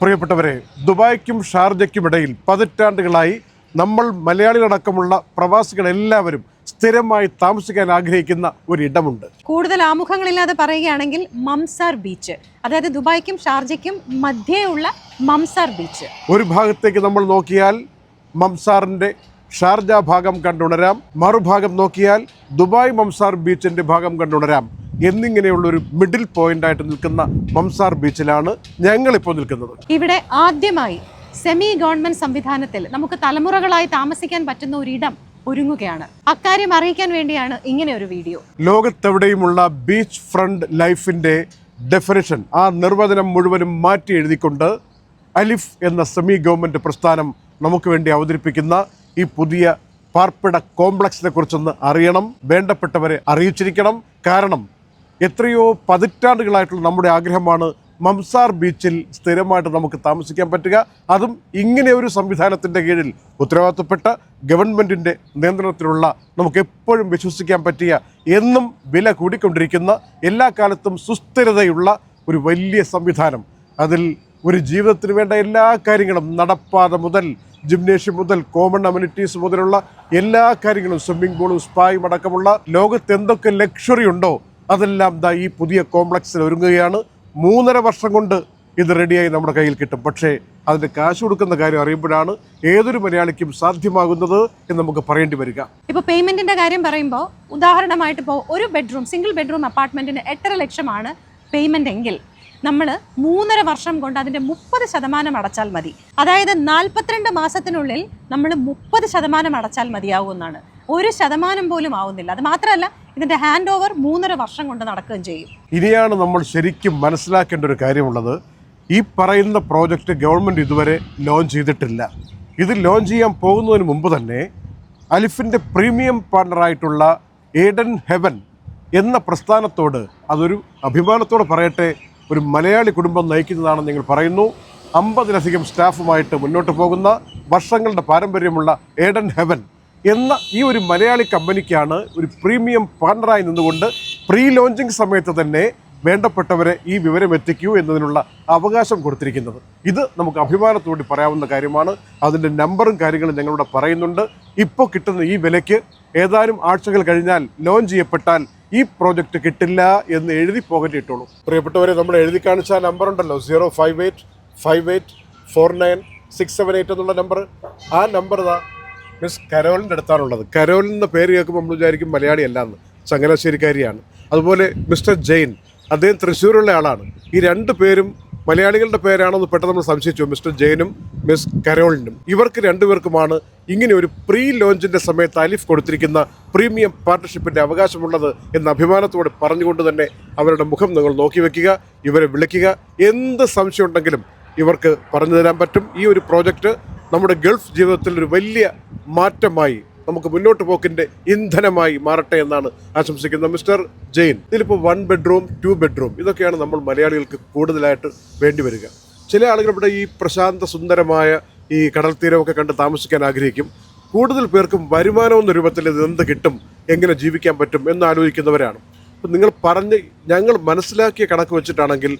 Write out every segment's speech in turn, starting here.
പ്രിയപ്പെട്ടവരെ, ദുബായ്ക്കും ഷാർജയ്ക്കുമിടയിൽ പതിറ്റാണ്ടുകളായി നമ്മൾ മലയാളികളടക്കമുള്ള പ്രവാസികളെല്ലാവരും സ്ഥിരമായി താമസിക്കാൻ ആഗ്രഹിക്കുന്ന ഒരിടമുണ്ട്. കൂടുതൽ ആമുഖങ്ങളില്ലാതെ പറയുകയാണെങ്കിൽ മംസാർ ബീച്ച്, അതായത് ദുബായ്ക്കും ഷാർജയ്ക്കും മധ്യേയുള്ള മംസാർ ബീച്ച്. ഒരു ഭാഗത്തേക്ക് നമ്മൾ നോക്കിയാൽ മംസാറിന്റെ ഷാർജ ഭാഗം കണ്ടുണരാം, മറുഭാഗം നോക്കിയാൽ ദുബായ് മംസാർ ബീച്ചിന്റെ ഭാഗം കണ്ടുണരാം. എന്നിങ്ങനെയുള്ള ഒരു മിഡിൽ പോയിന്റ് ആയിട്ട് നിൽക്കുന്ന മംസാർ ബീച്ചിലാണ് ഞങ്ങളിപ്പോൾ നിൽക്കുന്നത്. ഇവിടെ ആദ്യമായി സെമി ഗവൺമെന്റ് സംവിധാനത്തിൽ നമുക്ക് തലമുറകളായി താമസിക്കാൻ പറ്റുന്ന ഒരിടം ഒരുങ്ങുകയാണ്. അക്കാര്യം അറിയിക്കാൻ വേണ്ടിയാണ് ഇങ്ങനെ ഒരു വീഡിയോ. ലോകത്തെവിടെയുമുള്ള ബീച്ച് ഫ്രണ്ട് ലൈഫിന്റെ ഡെഫിനിഷൻ, ആ നിർവചനം മുഴുവനും മാറ്റി എഴുതിക്കൊണ്ട് അലിഫ് എന്ന സെമി ഗവൺമെന്റ് പ്രസ്ഥാനം നമുക്ക് വേണ്ടി അവതരിപ്പിക്കുന്ന ഈ പുതിയ പാർപ്പിട കോംപ്ലക്സിനെ കുറിച്ചൊന്ന് അറിയണം, വേണ്ടപ്പെട്ടവരെ അറിയിച്ചിരിക്കണം. കാരണം എത്രയോ പതിറ്റാണ്ടുകളായിട്ടുള്ള നമ്മുടെ ആഗ്രഹമാണ് മംസാർ ബീച്ചിൽ സ്ഥിരമായിട്ട് നമുക്ക് താമസിക്കാൻ പറ്റുക. അതും ഇങ്ങനെ ഒരു സംവിധാനത്തിൻ്റെ കീഴിൽ ഉത്തരവാദിത്തപ്പെട്ട ഗവൺമെൻറ്റിൻ്റെ നിയന്ത്രണത്തിലുള്ള നമുക്ക് എപ്പോഴും വിശ്വസിക്കാൻ പറ്റിയ, എന്നും വില കൂടിക്കൊണ്ടിരിക്കുന്ന, എല്ലാ കാലത്തും സുസ്ഥിരതയുള്ള ഒരു വലിയ സംവിധാനം. അതിൽ ഒരു ജീവിതത്തിന് വേണ്ട എല്ലാ കാര്യങ്ങളും, നടപ്പാത മുതൽ ജിംനേഷ്യം മുതൽ കോമൺ അമ്യൂണിറ്റീസ് മുതലുള്ള എല്ലാ കാര്യങ്ങളും, സ്വിമ്മിംഗ് പൂളും സ്പായും അടക്കമുള്ള ലോകത്ത് എന്തൊക്കെ ലക്ഷറി ഉണ്ടോ അതെല്ലാം ഈ പുതിയ കോംപ്ലക്സിൽ ഒരുങ്ങുകയാണ്. 3.5 വർഷം കൊണ്ട് ഇത് റെഡിയായി നമ്മുടെ കയ്യിൽ കിട്ടും. പക്ഷേ അതിൻ്റെ കാശ് കൊടുക്കുന്ന കാര്യം അറിയുമ്പോഴാണ് ഏതൊരു മലയാളിക്കും സാധ്യമാകുന്നത് എന്ന് നമുക്ക് പറയേണ്ടി വരിക. ഇപ്പോൾ പേയ്മെൻറ്റിൻ്റെ കാര്യം പറയുമ്പോൾ, ഉദാഹരണമായിട്ട് ഇപ്പോൾ ഒരു ബെഡ്റൂം, സിംഗിൾ ബെഡ്റൂം അപ്പാർട്ട്മെൻറ്റിന് 8.5 ലക്ഷമാണ് പേയ്മെൻ്റ് എങ്കിൽ നമ്മൾ 3.5 വർഷം കൊണ്ട് അതിൻ്റെ 30% അടച്ചാൽ മതി. അതായത് 42 മാസത്തിനുള്ളിൽ നമ്മൾ 30% അടച്ചാൽ മതിയാവുമെന്നാണ്. 1% പോലും ആവുന്നില്ല. അത് മാത്രമല്ല, ഇതിൻ്റെ ഹാൻഡ് ഓവർ 3.5 വർഷം കൊണ്ട് നടക്കുകയും ചെയ്യും. ഇനിയാണ് നമ്മൾ ശരിക്കും മനസ്സിലാക്കേണ്ട ഒരു കാര്യമുള്ളത്. ഈ പറയുന്ന പ്രോജക്റ്റ് ഗവൺമെൻറ് ഇതുവരെ ലോഞ്ച് ചെയ്തിട്ടില്ല. ഇത് ലോഞ്ച് ചെയ്യാൻ പോകുന്നതിന് മുമ്പ് തന്നെ അലിഫിൻ്റെ പ്രീമിയം പാർട്ണറായിട്ടുള്ള ഏഡൻ ഹെവൻ എന്ന പ്രസ്ഥാനത്തോട്, അതൊരു അഭിമാനത്തോടെ പറയട്ടെ, ഒരു മലയാളി കുടുംബം നയിക്കുന്നതാണെന്ന് നിങ്ങൾ പറയുന്നു. 50-ലധികം സ്റ്റാഫുമായിട്ട് മുന്നോട്ട് പോകുന്ന വർഷങ്ങളുടെ പാരമ്പര്യമുള്ള ഏഡൻ ഹെവൻ എന്ന ഈ ഒരു മലയാളി കമ്പനിക്കാണ് ഒരു പ്രീമിയം പാർട്ണറായി നിന്നുകൊണ്ട് പ്രീ ലോഞ്ചിങ് സമയത്ത് തന്നെ വേണ്ടപ്പെട്ടവരെ ഈ വിവരം എത്തിക്കൂ എന്നതിനുള്ള അവകാശം കൊടുത്തിരിക്കുന്നത്. ഇത് നമുക്ക് അഭിമാനത്തോടെ പറയാവുന്ന കാര്യമാണ്. അതിൻ്റെ നമ്പറും കാര്യങ്ങളും ഞങ്ങളിവിടെ പറയുന്നുണ്ട്. ഇപ്പോൾ കിട്ടുന്ന ഈ വിലയ്ക്ക് ഏതാനും ആഴ്ചകൾ കഴിഞ്ഞാൽ ലോഞ്ച് ചെയ്യപ്പെട്ടാൽ ഈ പ്രോജക്റ്റ് കിട്ടില്ല എന്ന് എഴുതി പോകേണ്ടിയിട്ടുള്ളൂ. പ്രിയപ്പെട്ടവരെ, നമ്മൾ എഴുതി കാണിച്ച ആ നമ്പർ ഉണ്ടല്ലോ, 058584967 എന്നുള്ള നമ്പർ. ആ നമ്പർ മിസ് കരോളിൻ്റെ അടുത്താണുള്ളത്. കരോളിൻ എന്ന പേര് കേൾക്കുമ്പോൾ നമ്മൾ വിചാരിക്കും മലയാളി അല്ലാന്ന്, ചങ്ങനാശ്ശേരിക്കാരിയാണ്. അതുപോലെ മിസ്റ്റർ ജെയിൻ, അദ്ദേഹം തൃശ്ശൂരുള്ള ആളാണ്. ഈ 2 പേരും മലയാളികളുടെ പേരാണെന്ന് പെട്ടെന്ന് നമ്മൾ സംശയിച്ചു, മിസ്റ്റർ ജെയിനും മിസ് കരോളിനും. ഇവർക്ക് 2 പേർക്കുമാണ് ഇങ്ങനെ ഒരു പ്രീ ലോഞ്ചിൻ്റെ സമയത്ത് അലിഫ് കൊടുത്തിരിക്കുന്ന പ്രീമിയം പാർട്ണർഷിപ്പിൻ്റെ അവകാശമുള്ളത് എന്ന അഭിമാനത്തോടെ പറഞ്ഞുകൊണ്ട് തന്നെ അവരുടെ മുഖം നിങ്ങൾ നോക്കി വയ്ക്കുക, ഇവരെ വിളിക്കുക. എന്ത് സംശയം ഉണ്ടെങ്കിലും ഇവർക്ക് പറഞ്ഞു തരാൻ പറ്റും. ഈ ഒരു പ്രോജക്റ്റ് നമ്മുടെ ഗൾഫ് ജീവിതത്തിൽ ഒരു വലിയ മാറ്റമായി, നമുക്ക് മുന്നോട്ട് പോക്കിൻ്റെ ഇന്ധനമായി മാറട്ടെ എന്നാണ് ആശംസിക്കുന്നത്. മിസ്റ്റർ ജെയിൻ, ഇതിലിപ്പോൾ 1 ബെഡ്റൂം 2 ബെഡ്റൂം ഇതൊക്കെയാണ് നമ്മൾ മലയാളികൾക്ക് കൂടുതലായിട്ട് വേണ്ടി വരിക. ചില ആളുകൾ ഇവിടെ ഈ പ്രശാന്ത സുന്ദരമായ ഈ കടൽ തീരമൊക്കെ കണ്ട് താമസിക്കാൻ ആഗ്രഹിക്കും. കൂടുതൽ പേർക്കും വരുമാനം എന്ന രൂപത്തിൽ ഇത് എന്ത് കിട്ടും, എങ്ങനെ ജീവിക്കാൻ പറ്റും എന്ന് ആലോചിക്കുന്നവരാണ്. അപ്പം നിങ്ങൾ പറഞ്ഞ് ഞങ്ങൾ മനസ്സിലാക്കിയ കണക്ക് വെച്ചിട്ടാണെങ്കിൽ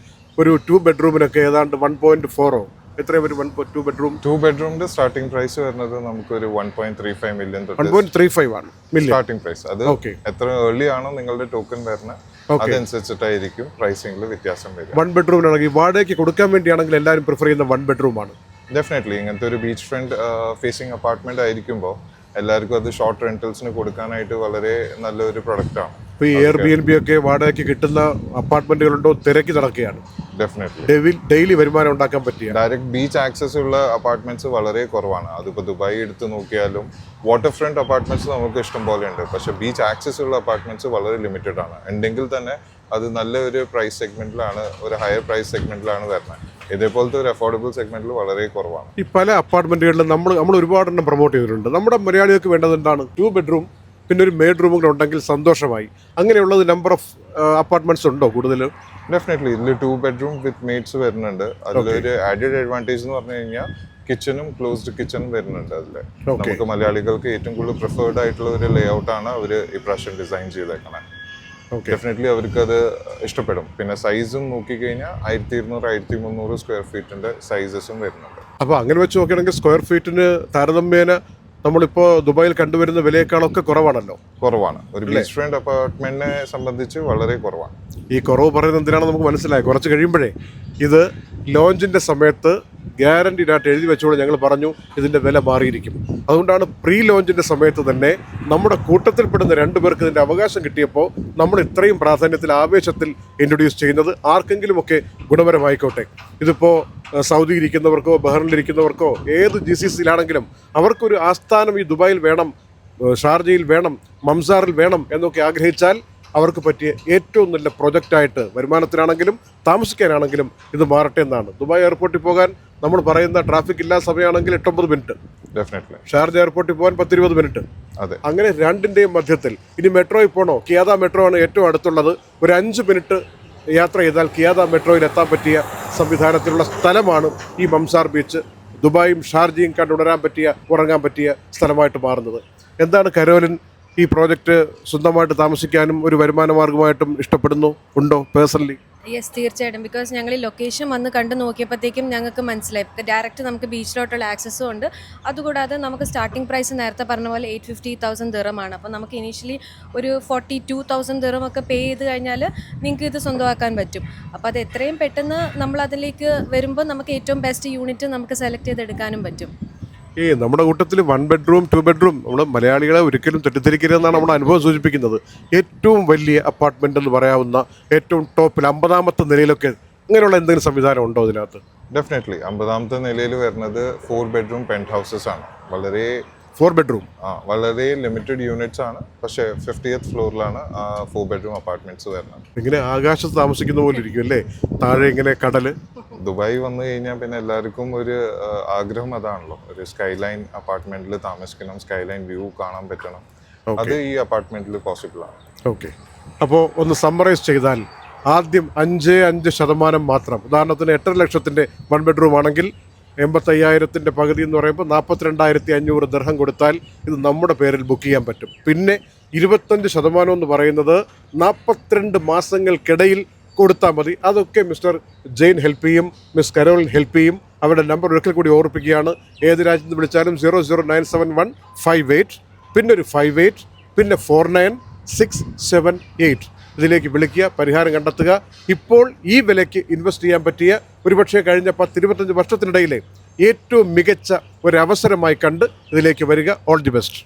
ഒരു 2 ബെഡ്റൂമിനൊക്കെ ഏതാണ്ട് 1.4 എത്രയും ഒരു 2 ബെഡ്റൂം 2 ബെഡ്റൂമിന്റെ സ്റ്റാർട്ടിംഗ് പ്രൈസ് വരുന്നത് നമുക്കൊരു 1.35 മില്യൺ 1.35 ആണ് സ്റ്റാർട്ടിംഗ് പ്രൈസ്. അത് എത്ര ഏർലി ആണോ നിങ്ങളുടെ ടോക്കൺ വരുന്നത് അതനുസരിച്ചിട്ടായിരിക്കും പ്രൈസിംഗിൽ വ്യത്യാസം വരും. 1 ബെഡ്റൂമിനാണെങ്കിൽ വാടകയ്ക്ക് കൊടുക്കാൻ വേണ്ടിയാണെങ്കിൽ എല്ലാവരും പ്രിഫർ ചെയ്യുന്ന 1 ബെഡ്റൂമാണ്. ഡെഫിനറ്റ്ലി ഇങ്ങനത്തെ ഒരു ബീച്ച് ഫ്രണ്ട് ഫേസിംഗ് അപ്പാർട്ട്മെന്റ് ആയിരിക്കുമ്പോൾ എല്ലാവർക്കും അത് ഷോർട്ട് റെന്റൽസിന് കൊടുക്കാനായിട്ട് വളരെ നല്ലൊരു പ്രൊഡക്റ്റാണ്. ഇപ്പോൾ ഈ Airbnb ഒക്കെ വാടകയ്ക്ക് കിട്ടുന്ന അപ്പാർട്ട്മെന്റുകളുണ്ടോ തിരക്കി നടക്കുകയാണ്. ഡെഫിനറ്റ്ലി ഡെയിലി വരുമാനം ഉണ്ടാക്കാൻ പറ്റിയ ഡയറക്റ്റ് ബീച്ച് ആക്സസ് ഉള്ള അപ്പാർട്ട്മെന്റ്സ് വളരെ കുറവാണ്. അതിപ്പോൾ ദുബായ് എടുത്ത് നോക്കിയാലും വാട്ടർ ഫ്രണ്ട് അപ്പാർട്ട്മെന്റ്സ് നമുക്ക് ഇഷ്ടം പോലെ ഉണ്ട്. പക്ഷെ ബീച്ച് ആക്സസ് ഉള്ള അപ്പാർട്ട്മെന്റ്സ് വളരെ ലിമിറ്റഡ് ആണ്. ഉണ്ടെങ്കിൽ തന്നെ അത് നല്ല ഒരു പ്രൈസ് സെഗ്മെന്റിലാണ്, ഒരു ഹയർ പ്രൈസ് സെഗ്മെന്റിലാണ് വരുന്നത്. ഇതേപോലത്തെ ഒരു അഫോർഡബിൾ സെഗ്മെന്റിൽ വളരെ കുറവാണ്. ഈ പല അപ്പാർട്ട്മെന്റുകളിലും നമ്മൾ ഒരുപാടെണ്ണം പ്രൊമോട്ട് ചെയ്തിട്ടുണ്ട്. നമ്മുടെ മലയാളികൾക്ക് വേണ്ടത് എന്താണ്? 2 ബെഡ്റൂം പിന്നെ ഒരു മെയ്ഡ് റൂമും കൂടെ ഉണ്ടെങ്കിൽ സന്തോഷമായി. അങ്ങനെയുള്ളത് നമ്പർ ഓഫ് അപ്പാർട്ട്മെന്റ്സ് ഉണ്ടോ കൂടുതലും? ഡെഫിനറ്റ്ലി ഇതിൽ 2 ബെഡ്റൂം വിത്ത് മെയ്ഡ്സ് വരുന്നുണ്ട്. അതിലൊരു ആഡഡ് അഡ്വാൻറ്റേജ് എന്ന് പറഞ്ഞു കഴിഞ്ഞാൽ കിച്ചണും ക്ലോസ്ഡ് കിച്ചണും വരുന്നുണ്ട്. അതിൽ നമുക്ക് മലയാളികൾക്ക് ഏറ്റവും കൂടുതൽ പ്രിഫേർഡ് ആയിട്ടുള്ള ഒരു ലേ ഔട്ടാണ് അവർ ഇപ്രാവശ്യം ഡിസൈൻ ചെയ്തേക്കുന്നത്. ഡെഫിനറ്റ്ലി അവർക്ക് അത് ഇഷ്ടപ്പെടും. പിന്നെ സൈസും നോക്കിക്കഴിഞ്ഞാൽ 1200 1300 സ്ക്വയർ ഫീറ്റിന്റെ സൈസസും വരുന്നുണ്ട്. അപ്പോൾ അങ്ങനെ വെച്ച് നോക്കുകയാണെങ്കിൽ സ്ക്വയർ ഫീറ്റിന് താരതമ്യേന നമ്മളിപ്പോൾ ദുബായിൽ കണ്ടുവരുന്ന വിലയേക്കാളൊക്കെ കുറവാണല്ലോ. കുറവാണ്. ഒരു ബീച്ച് ഫ്രണ്ട് അപ്പാർട്ട്മെന്റിനെ സംബന്ധിച്ച് വളരെ കുറവാണ്. ഈ കുറവ് പറയുന്നത് എന്തിനാണെന്ന് നമുക്ക് മനസ്സിലായി. കുറച്ച് കഴിയുമ്പോഴേ ഇത് ലോഞ്ചിൻ്റെ സമയത്ത് ഗ്യാരണ്ടീഡ് ആയിട്ട് എഴുതി വെച്ചോളൂ, ഞങ്ങൾ പറഞ്ഞു ഇതിൻ്റെ വില മാറിയിരിക്കും. അതുകൊണ്ടാണ് പ്രീ ലോഞ്ചിൻ്റെ സമയത്ത് തന്നെ നമ്മുടെ കൂട്ടത്തിൽപ്പെടുന്ന 2 പേർക്ക് ഇതിൻ്റെ അവകാശം കിട്ടിയപ്പോൾ നമ്മൾ ഇത്രയും പ്രാധാന്യത്തിൽ ആവേശത്തിൽ ഇൻട്രൊഡ്യൂസ് ചെയ്യുന്നത്. ആർക്കെങ്കിലുമൊക്കെ ഗുണപരമായിക്കോട്ടെ. ഇതിപ്പോൾ സൗദി ഇരിക്കുന്നവർക്കോ ബഹ്റിനിലിരിക്കുന്നവർക്കോ ഏത് GCCയിലാണെങ്കിലും അവർക്കൊരു ആസ്ഥാനം ഈ ദുബായിൽ വേണം, ഷാർജയിൽ വേണം, മംസാറിൽ വേണം എന്നൊക്കെ ആഗ്രഹിച്ചാൽ അവർക്ക് പറ്റിയ ഏറ്റവും നല്ല പ്രൊജക്റ്റായിട്ട് വരുമാനത്തിനാണെങ്കിലും താമസിക്കാനാണെങ്കിലും ഇത് മാറട്ടെ എന്നാണ്. ദുബായ് എയർപോർട്ടിൽ പോകാൻ നമ്മൾ പറയുന്ന ട്രാഫിക് ഇല്ലാത്ത സമയമാണെങ്കിൽ 8-9 മിനിറ്റ്, ഡെഫിനറ്റ്ലി ഷാർജ എയർപോർട്ടിൽ പോകാൻ 10-20 മിനിറ്റ്. അതെ. അങ്ങനെ രണ്ടിൻ്റെയും മധ്യത്തിൽ ഇനി മെട്രോയിൽ പോകണോ, കിയാദ മെട്രോ ആണ് ഏറ്റവും അടുത്തുള്ളത്. ഒരു 5 മിനിറ്റ് യാത്ര ചെയ്താൽ കിയാദ മെട്രോയിൽ എത്താൻ പറ്റിയ സംവിധാനത്തിലുള്ള സ്ഥലമാണ് ഈ മംസാർ ബീച്ച്. ദുബായും ഷാർജയും കണ്ടുണരാൻ പറ്റിയ, ഉറങ്ങാൻ പറ്റിയ സ്ഥലമായിട്ട് മാറുന്നത്. എന്താണ് കരോലിൻ ഈ പ്രോജക്റ്റ് സ്വന്തമായിട്ട് താമസിക്കാനും ഒരു വരുമാന മാർഗമായിട്ടും ഉണ്ടോ പേഴ്സണലി? യെസ്, തീർച്ചയായിട്ടും. ബിക്കോസ് ഞങ്ങൾ ഈ ലൊക്കേഷൻ വന്ന് കണ്ടു നോക്കിയപ്പോഴത്തേക്കും ഞങ്ങൾക്ക് മനസ്സിലായി ഡയറക്റ്റ് നമുക്ക് ബീച്ചിലോട്ടുള്ള ആക്സസ്സും ഉണ്ട്. അതുകൂടാതെ നമുക്ക് സ്റ്റാർട്ടിംഗ് പ്രൈസ് നേരത്തെ പറഞ്ഞ പോലെ 850,000 ദിറമാണ്. അപ്പോൾ നമുക്ക് ഇനീഷ്യലി ഒരു 42,000 ദിറമൊക്കെ പേ ചെയ്ത് കഴിഞ്ഞാൽ നിങ്ങൾക്ക് ഇത് സ്വന്തമാക്കാൻ പറ്റും. അപ്പോൾ അത് എത്രയും പെട്ടെന്ന് നമ്മൾ അതിലേക്ക് വരുമ്പോൾ നമുക്ക് ഏറ്റവും ബെസ്റ്റ് യൂണിറ്റ് നമുക്ക് സെലക്ട് ചെയ്തെടുക്കാനും പറ്റും. നമ്മുടെ കൂട്ടത്തിൽ 1 ബെഡ്റൂം 2 ബെഡ്റൂം നമ്മൾ മലയാളികളെ ഒരിക്കലും തെറ്റിദ്ധരിക്കരുതെന്നാണ് നമ്മുടെ അനുഭവം സൂചിപ്പിക്കുന്നത്. ഏറ്റവും വലിയ അപ്പാർട്ട്മെൻ്റ് എന്ന് പറയാവുന്ന ഏറ്റവും ടോപ്പിൽ 50ാമത്തെ നിലയിലൊക്കെ അങ്ങനെയുള്ള എന്തെങ്കിലും സംവിധാനം ഉണ്ടോ ഇതിനകത്ത്? ഡെഫിനറ്റ്ലി 50ാമത്തെ നിലയിൽ വരുന്നത് 4 ബെഡ്റൂം പെൻറ്റ് ഹൗസസ് ആണ്. 4 ബെഡ്റൂം വളരെ ലിമിറ്റഡ് യൂണിറ്റ്സ് ആണ്. പക്ഷേ 50th ഫ്ലോറിലാണ് 4 ബെഡ്റൂം അപ്പാർട്ട്മെന്റ്സ് വരുന്നത്. ഇങ്ങനെ ആകാശത്ത് താമസിക്കുന്ന പോലെ ഇരിക്കും അല്ലേ, താഴെ ഇങ്ങനെ കടല്. ദുബായ് വന്നു കഴിഞ്ഞാൽ പിന്നെ എല്ലാവർക്കും ഒരു ആഗ്രഹം അതാണല്ലോ, ഒരു സ്കൈലൈൻ അപ്പാർട്ട്മെന്റിൽ താമസിക്കണം, സ്കൈലൈൻ വ്യൂ കാണാൻ പറ്റണം. അത് ഈ അപ്പാർട്ട്മെന്റിൽ പോസിബിൾ ആണ്. ഓക്കെ, അപ്പോൾ ഒന്ന് സമ്മറൈസ് ചെയ്താൽ ആദ്യം 5% മാത്രം. ഉദാഹരണത്തിന് 8.5 ലക്ഷത്തിൻ്റെ 1 ബെഡ്റൂം ആണെങ്കിൽ 85,000 പകുതി എന്ന് പറയുമ്പോൾ 42,500 ദിർഹം കൊടുത്താൽ ഇത് നമ്മുടെ പേരിൽ ബുക്ക് ചെയ്യാൻ പറ്റും. പിന്നെ 25% എന്ന് പറയുന്നത് 42 മാസങ്ങൾക്കിടയിൽ കൊടുത്താൽ മതി. അതൊക്കെ മിസ്റ്റർ ജെയിൻ ഹെൽപ്പ് ചെയ്യും, മിസ് കരോളിൻ ഹെൽപ്പ് ചെയ്യും. അവരുടെ നമ്പർ ഒരിക്കൽ കൂടി ഓർപ്പിക്കുകയാണ്. ഏത് രാജ്യത്ത് നിന്ന് വിളിച്ചാലും 0097158, പിന്നെ ഒരു 58, പിന്നെ 49678 ഇതിലേക്ക് വിളിക്കുക, പരിഹാരം കണ്ടെത്തുക. ഇപ്പോൾ ഈ വിലയ്ക്ക് ഇൻവെസ്റ്റ് ചെയ്യാൻ പറ്റിയ ഒരുപക്ഷെ കഴിഞ്ഞ 10-25 വർഷത്തിനിടയിലെ ഏറ്റവും മികച്ച ഒരവസരമായി കണ്ട് ഇതിലേക്ക് വരിക. All the best.